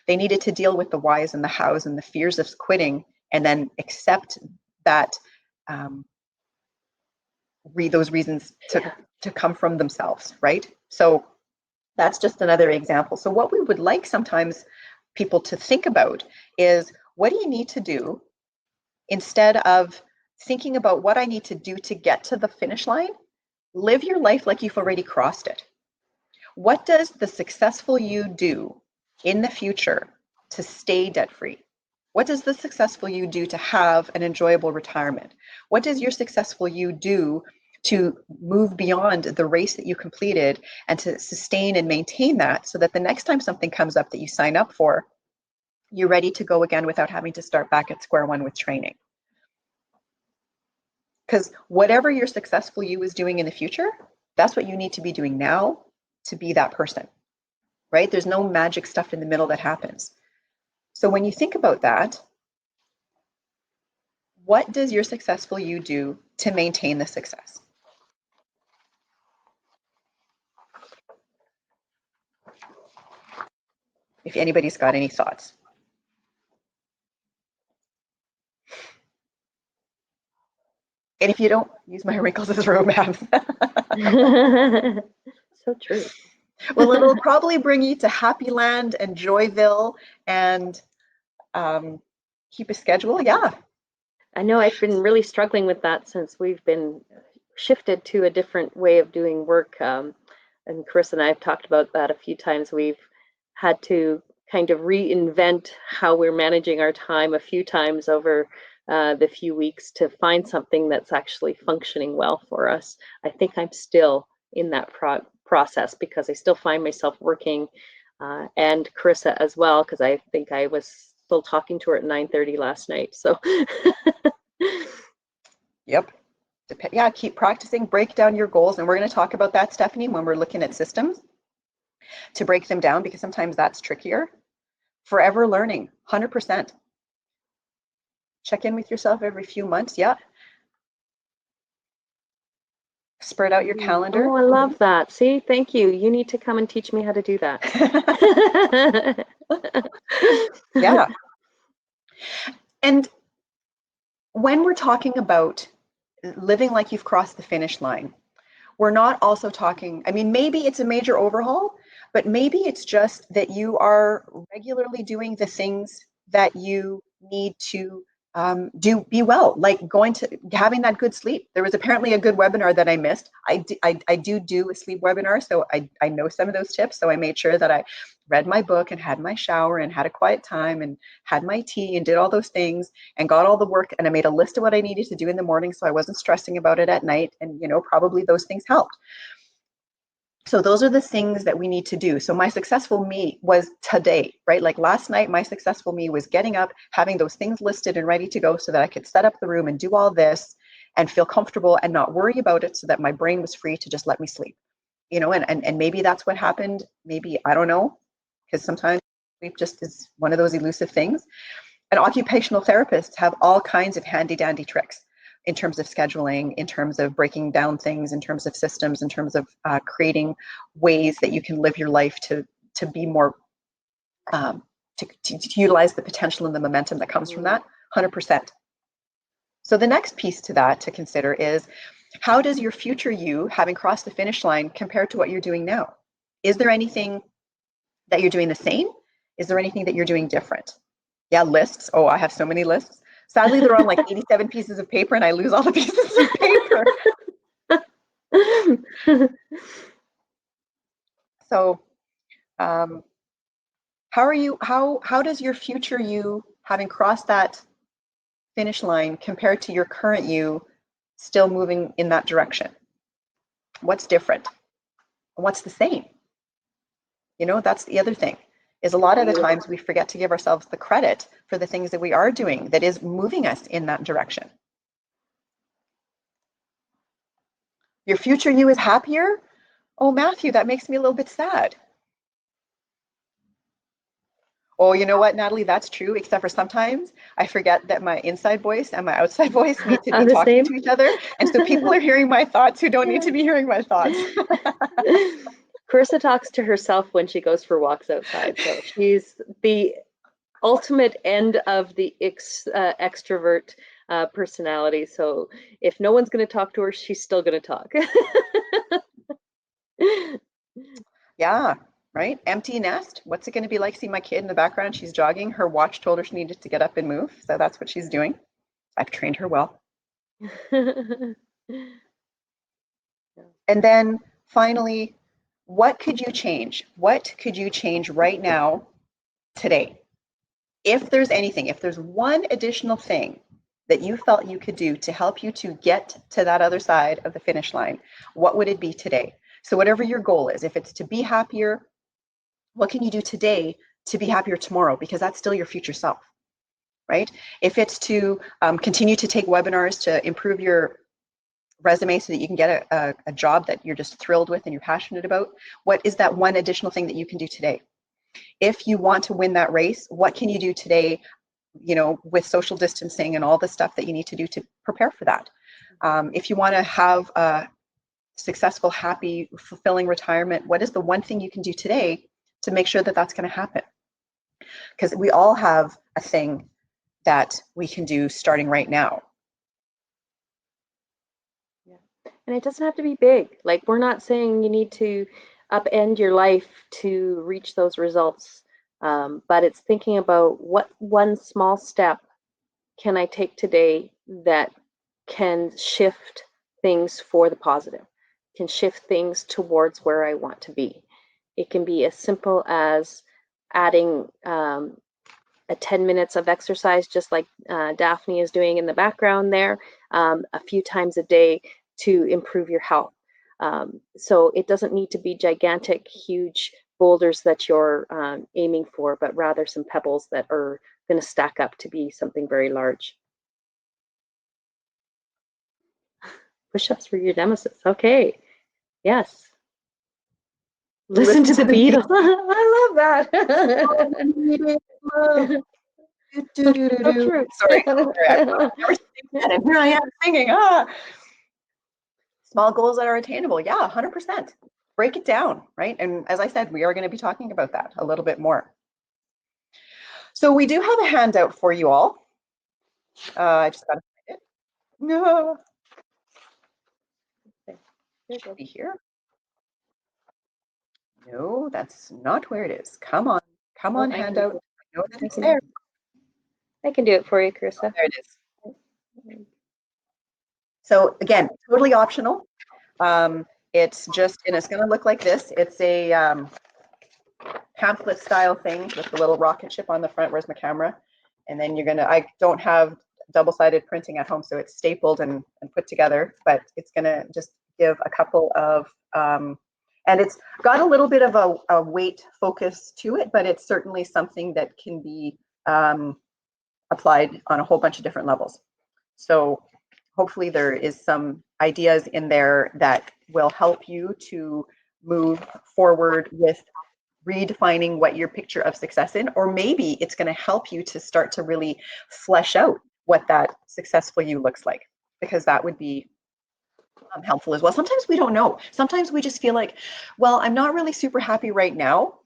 They needed to deal with the whys and the hows and the fears of quitting, and then accept that those reasons to come from themselves, right? So that's just another example. So what we would like sometimes people to think about is, what do you need to do instead of thinking about what I need to do to get to the finish line? Live your life like you've already crossed it. What does the successful you do in the future to stay debt-free? What does the successful you do to have an enjoyable retirement? What does your successful you do to move beyond the race that you completed and to sustain and maintain that, so that the next time something comes up that you sign up for, you're ready to go again without having to start back at square one with training? Because whatever your successful you is doing in the future, that's what you need to be doing now to be that person, right? There's no magic stuff in the middle that happens. So when you think about that, what does your successful you do to maintain the success? If anybody's got any thoughts. And if you don't, use my wrinkles as roadmap. So true. Well, it'll probably bring you to Happy Land and Joyville and keep a schedule. Yeah. I know I've been really struggling with that since we've been shifted to a different way of doing work. And Chris and I have talked about that a few times. We've had to kind of reinvent how we're managing our time a few times over the few weeks to find something that's actually functioning well for us. I think I'm still in that process because I still find myself working, and Carissa as well, because I think I was still talking to her at 9:30 last night. So Yep. Yeah, keep practicing, break down your goals. And we're going to talk about that, Stephanie, when we're looking at systems, to break them down, because sometimes that's trickier. Forever learning, 100%. Check in with yourself every few months. Yeah. Spread out your calendar. Oh, I love that. See, thank you. You need to come and teach me how to do that. Yeah. And when we're talking about living like you've crossed the finish line, we're not also talking, I mean, maybe it's a major overhaul, but maybe it's just that you are regularly doing the things that you need to be well, like going to having that good sleep. There was apparently a good webinar that I missed. I do a sleep webinar, so I know some of those tips. So I made sure that I read my book and had my shower and had a quiet time and had my tea and did all those things and got all the work, and I made a list of what I needed to do in the morning so I wasn't stressing about it at night. And probably those things helped. So those are the things that we need to do. So my successful me was today, right? Like last night, my successful me was getting up, having those things listed and ready to go so that I could set up the room and do all this and feel comfortable and not worry about it, so that my brain was free to just let me sleep. And maybe that's what happened. Maybe, I don't know, because sometimes sleep just is one of those elusive things. And occupational therapists have all kinds of handy dandy tricks in terms of scheduling, in terms of breaking down things, in terms of systems, in terms of creating ways that you can live your life to be more, to utilize the potential and the momentum that comes from that, 100%. So the next piece to that to consider is, how does your future you, having crossed the finish line, compare to what you're doing now? Is there anything that you're doing the same? Is there anything that you're doing different? Yeah, lists. Oh, I have so many lists. Sadly, they're on like 87 pieces of paper and I lose all the pieces of paper. So how does your future you, having crossed that finish line, compare to your current you still moving in that direction? What's different? What's the same? You know, that's the other thing, is a lot of the times we forget to give ourselves the credit for the things that we are doing that is moving us in that direction. Your future you is happier? Oh, Matthew, that makes me a little bit sad. Oh, you know what, Natalie, that's true, except for sometimes I forget that my inside voice and my outside voice need to be talking to each other. And so people are hearing my thoughts who don't need to be hearing my thoughts. Carissa talks to herself when she goes for walks outside. So she's the ultimate end of the extrovert personality. So if no one's going to talk to her, she's still going to talk. Yeah, right? Empty nest. What's it going to be like? See my kid in the background. She's jogging. Her watch told her she needed to get up and move. So that's what she's doing. I've trained her well. And then finally, what could you change? What could you change right now, today? If there's anything, if there's one additional thing that you felt you could do to help you to get to that other side of the finish line, what would it be today? So whatever your goal is, if it's to be happier, what can you do today to be happier tomorrow? Because that's still your future self, right? If it's to continue to take webinars to improve your resume so that you can get a job that you're just thrilled with and you're passionate about, what is that one additional thing that you can do today? If you want to win that race, what can you do today, you know, with social distancing and all the stuff that you need to do to prepare for that? If you want to have a successful, happy, fulfilling retirement, what is the one thing you can do today to make sure that that's going to happen? Because we all have a thing that we can do starting right now. Yeah. And it doesn't have to be big. Like, we're not saying you need to upend your life to reach those results, but it's thinking about what one small step can I take today that can shift things for the positive, can shift things towards where I want to be. It can be as simple as adding a 10 minutes of exercise, just like Daphne is doing in the background there, a few times a day to improve your health. So it doesn't need to be gigantic, huge boulders that you're aiming for, but rather some pebbles that are going to stack up to be something very large. Push-ups for your nemesis. Okay. Yes. Listen to the Beatles. I love that. Sorry, I've never seen that, and here I am singing. Small goals that are attainable. Yeah, 100%. Break it down, right? And as I said, we are going to be talking about that a little bit more. So we do have a handout for you all. I just got to find it. No. It should be here. No, that's not where it is. Come on, handout. I know that it's there. I can do it for you, Carissa. Oh, there it is. So again, totally optional. It's just, and it's going to look like this. It's a pamphlet style thing with the little rocket ship on the front. Where's my camera? And then you're going to, I don't have double-sided printing at home, so it's stapled and put together, but it's going to just give a couple of, and it's got a little bit of a weight focus to it, but it's certainly something that can be applied on a whole bunch of different levels. So hopefully there is some ideas in there that will help you to move forward with redefining what your picture of success in, or maybe it's going to help you to start to really flesh out what that successful you looks like, because that would be helpful as well. Sometimes we don't know. Sometimes we just feel like, well, I'm not really super happy right now.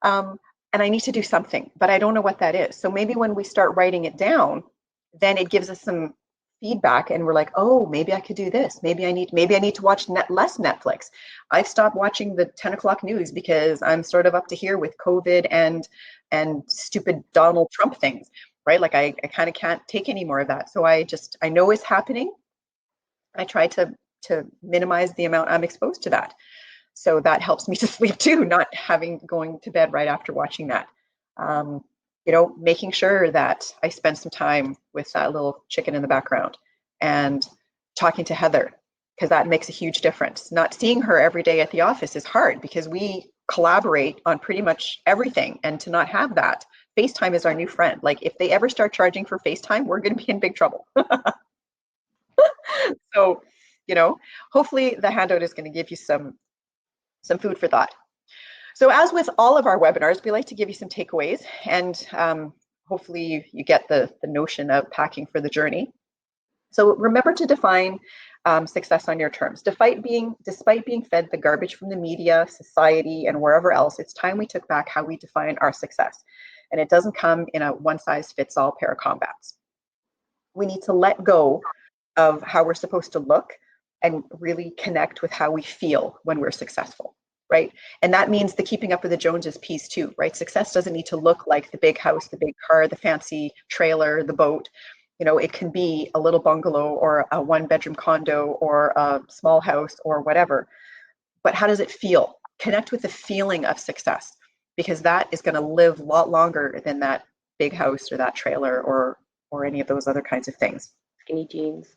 And I need to do something, but I don't know what that is. So maybe when we start writing it down, then it gives us some feedback, and we're like, oh, maybe I could do this. Maybe I need to watch less Netflix. I've stopped watching the 10 o'clock news because I'm sort of up to here with COVID and stupid Donald Trump things, right? Like I kind of can't take any more of that. So I know it's happening. I try to minimize the amount I'm exposed to that. So that helps me to sleep too, not going to bed right after watching that. Making sure that I spend some time with that little chicken in the background and talking to Heather, because that makes a huge difference. Not seeing her every day at the office is hard because we collaborate on pretty much everything, and to not have that, FaceTime is our new friend. Like if they ever start charging for FaceTime, we're going to be in big trouble. So, hopefully the handout is going to give you some food for thought. So as with all of our webinars, we like to give you some takeaways, and hopefully you get the notion of packing for the journey. So remember to define success on your terms. Despite being fed the garbage from the media, society, and wherever else, it's time we took back how we define our success. And it doesn't come in a one-size-fits-all pair of combats. We need to let go of how we're supposed to look and really connect with how we feel when we're successful, right? And that means the keeping up with the Joneses piece too, right? Success doesn't need to look like the big house, the big car, the fancy trailer, the boat. It can be a little bungalow or a one-bedroom condo or a small house or whatever. But how does it feel? Connect with the feeling of success, because that is going to live a lot longer than that big house or that trailer or any of those other kinds of things. Skinny jeans.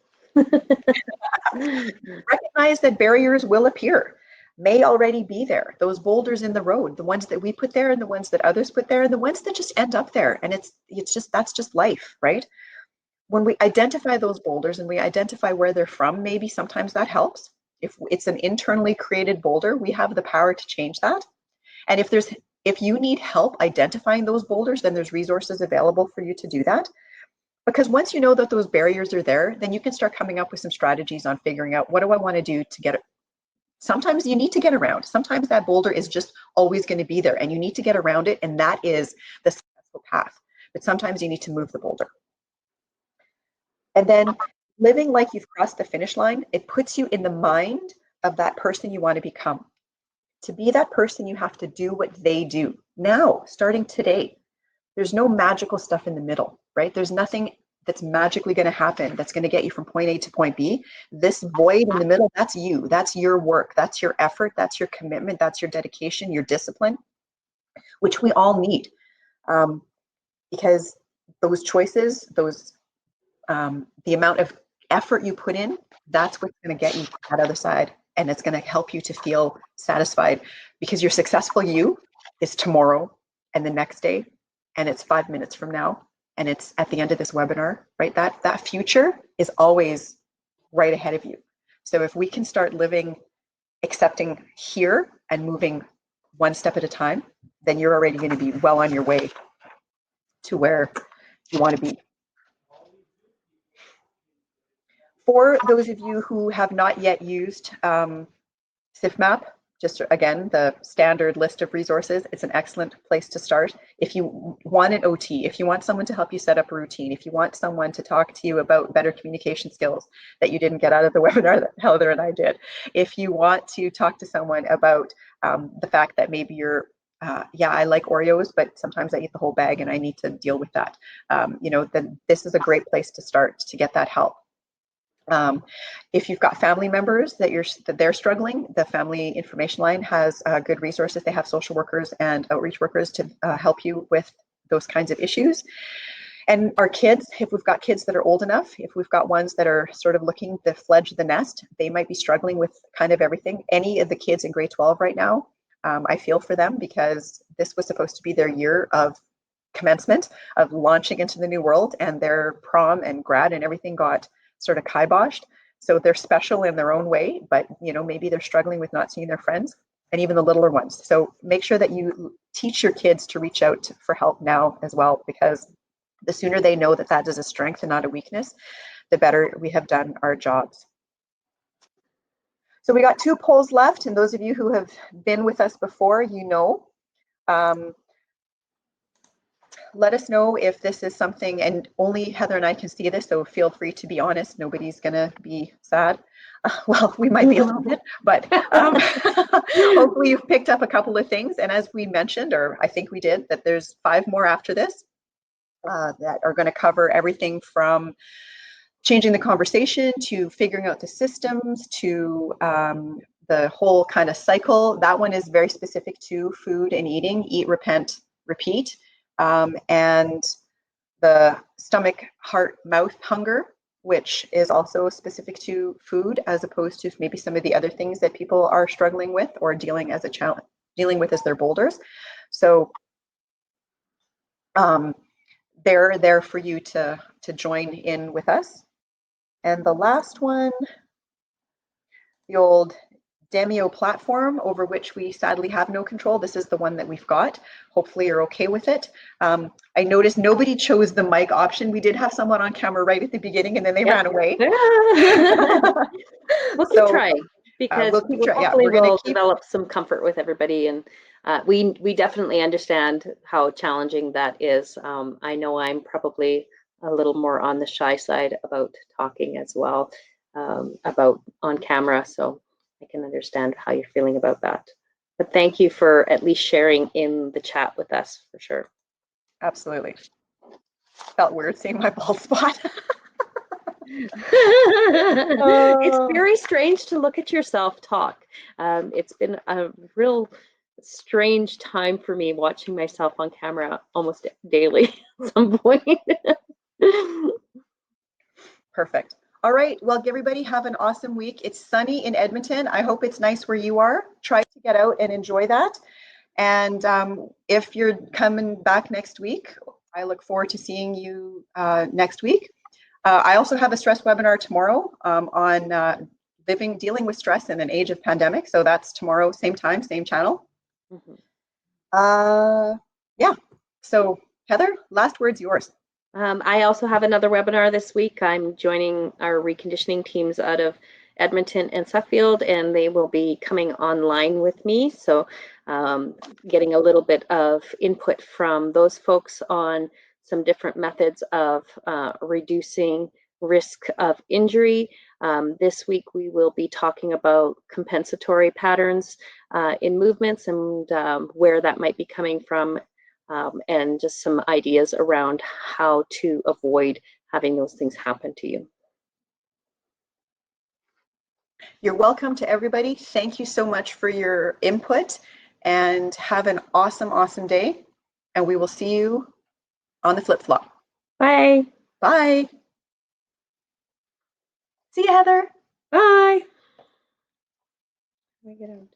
Recognize that barriers will appear, may already be there. Those boulders in the road, the ones that we put there and the ones that others put there and the ones that just end up there. And that's just life, right? When we identify those boulders and we identify where they're from, maybe sometimes that helps. If it's an internally created boulder, we have the power to change that. And if you need help identifying those boulders, then there's resources available for you to do that. Because once you know that those barriers are there, then you can start coming up with some strategies on figuring out, what do I want to do to get it? Sometimes you need to get around. Sometimes that boulder is just always going to be there and you need to get around it, and that is the successful path. But sometimes you need to move the boulder. And then living like you've crossed the finish line, it puts you in the mind of that person you want to become. To be that person, you have to do what they do now, starting today. There's no magical stuff in the middle, right? There's nothing that's magically going to happen that's going to get you from point A to point B. This void in the middle, that's you. That's your work. That's your effort. That's your commitment. That's your dedication, your discipline, which we all need. Because those choices, the amount of effort you put in, that's what's going to get you to that other side. And it's going to help you to feel satisfied, because your successful you is tomorrow and the next day, and it's 5 minutes from now, and it's at the end of this webinar, right? That future is always right ahead of you. So if we can start living, accepting here and moving one step at a time, then you're already going to be well on your way to where you want to be. For those of you who have not yet used SIFMAP, just again, the standard list of resources, it's an excellent place to start. If you want an OT, if you want someone to help you set up a routine, if you want someone to talk to you about better communication skills that you didn't get out of the webinar that Heather and I did, if you want to talk to someone about the fact that maybe you're yeah, I like Oreos, but sometimes I eat the whole bag and I need to deal with that. Then this is a great place to start to get that help. If you've got family members that they're struggling, the Family Information Line has good resources. They have social workers and outreach workers to help you with those kinds of issues. And our kids, if we've got kids that are old enough, if we've got ones that are sort of looking to fledge the nest, they might be struggling with kind of everything. Any of the kids in grade 12 right now, I feel for them, because this was supposed to be their year of commencement, of launching into the new world, and their prom and grad and everything got sort of kiboshed. So they're special in their own way, but maybe they're struggling with not seeing their friends. and even the littler ones. So make sure that you teach your kids to reach out for help now as well, because the sooner they know that that is a strength and not a weakness, the better we have done our jobs. So we got 2 polls left, and those of you who have been with us before, you know. Let us know if this is something, and only Heather and I can see this, so feel free to be honest. Nobody's gonna be sad. Well, we might be a little bit, but hopefully you've picked up a couple of things. And as we mentioned, or I think we did, that there's 5 more after this that are going to cover everything from changing the conversation to figuring out the systems to the whole kind of cycle. That one is very specific to food and eating: eat, repent, repeat. And the stomach, heart, mouth hunger, which is also specific to food, as opposed to maybe some of the other things that people are struggling with or dealing with as their boulders. So they're there for you to join in with us. And the last one, the old Demio platform, over which we sadly have no control. This is the one that we've got. Hopefully you're okay with it. I noticed nobody chose the mic option. We did have someone on camera right at the beginning, and then they ran away. We'll keep trying, because hopefully we'll develop some comfort with everybody. And we definitely understand how challenging that is. I know I'm probably a little more on the shy side about talking as well, about on camera. So I can understand how you're feeling about that. But thank you for at least sharing in the chat with us, for sure. Absolutely. Felt weird seeing my bald spot. It's very strange to look at yourself talk. It's been a real strange time for me watching myself on camera almost daily at some point. Perfect. All right. Well, everybody have an awesome week. It's sunny in Edmonton. I hope it's nice where you are. Try to get out and enjoy that. And if you're coming back next week, I look forward to seeing you next week. I also have a stress webinar tomorrow on dealing with stress in an age of pandemic. So that's tomorrow, same time, same channel. Yeah. So Heather, last word's yours. I also have another webinar this week. I'm joining our reconditioning teams out of Edmonton and Suffield, and they will be coming online with me. So getting a little bit of input from those folks on some different methods of reducing risk of injury. This week we will be talking about compensatory patterns in movements and where that might be coming from. And just some ideas around how to avoid having those things happen to you. You're welcome to everybody. Thank you so much for your input, and have an awesome, awesome day. And we will see you on the flip flop. Bye. Bye. See you, Heather. Bye. Let me get out.